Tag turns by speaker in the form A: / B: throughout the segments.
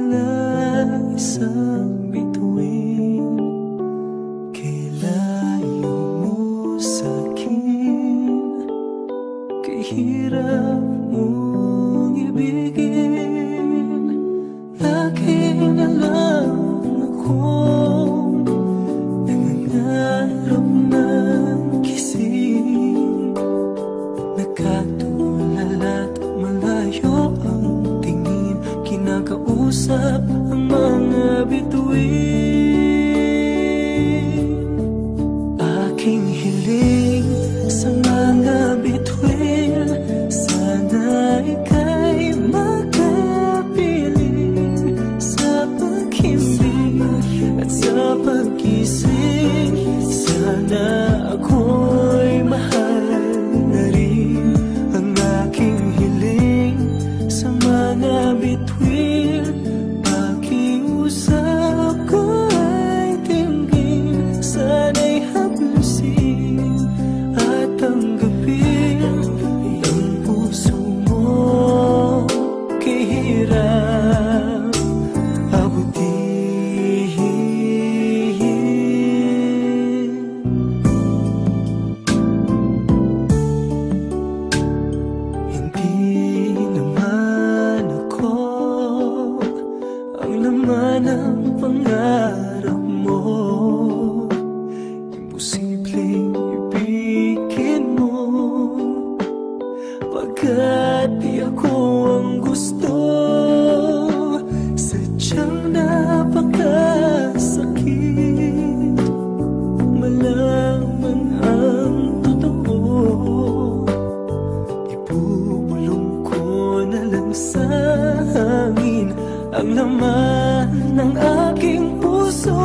A: tila isang bituin, kay layo mo sa'kin, kay hirap mong ibigin. Laging alam akong nangangarap ng gising, nakatulala't malayo ang tingin, kinakausap ang mga bituin. Aking hiling sa mga bituin, sana ika'y makapiling sa paghimbing at sa pagkising. Sana ako'y mahal na rin. Ang aking hiling sa mga bituin, pakiusap ko ay tingin, sana'y haplusin at tanggapin ang puso mo kahirap abutin. Hindi naman ako ang laman ng pangarap mo, imposibleng ibigin mo, pagkat di ako ang gusto. Sadyang napakasakit malaman ang totoo. Ibubulong ko na lang sa hangin ang laman ng aking puso.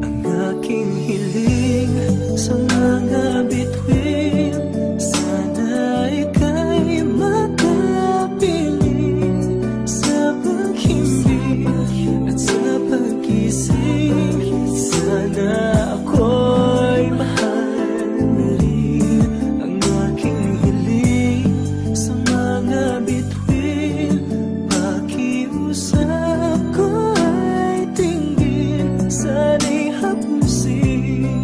A: Ang aking hiling sa mga bituin, sana ika'y makapiling sa paghimbing at sa pagkising. Sana ako'y mahal na rin. Ang aking hiling sa mga bituin, pakiusap ko ay tingin, sana'y haplusin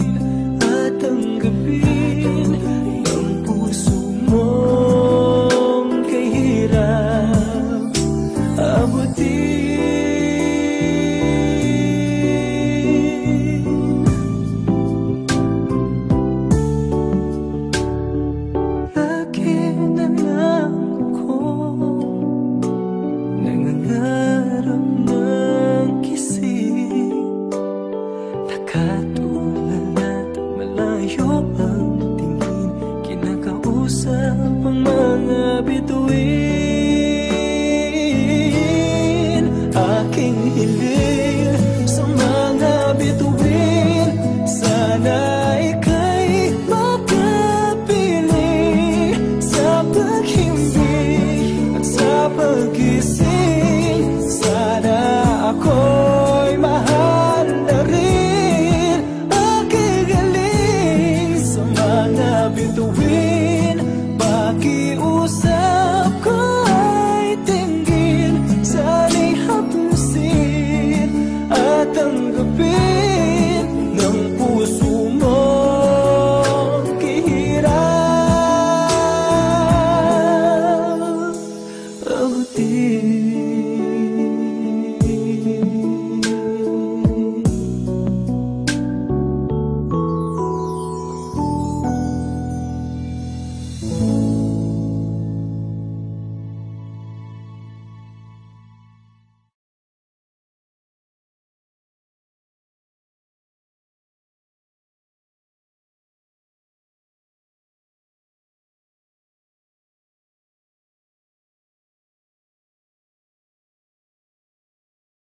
A: at tanggapin ang puso mong kahirap abutin. Lagi na lang ako nangangarap ng gising, nakatulala't malayo ang tingin, kinakausap ang mga bituin. Aking hiling sa mga bituin, sana ika'y makapiling sa paghimbing at sa pagkising.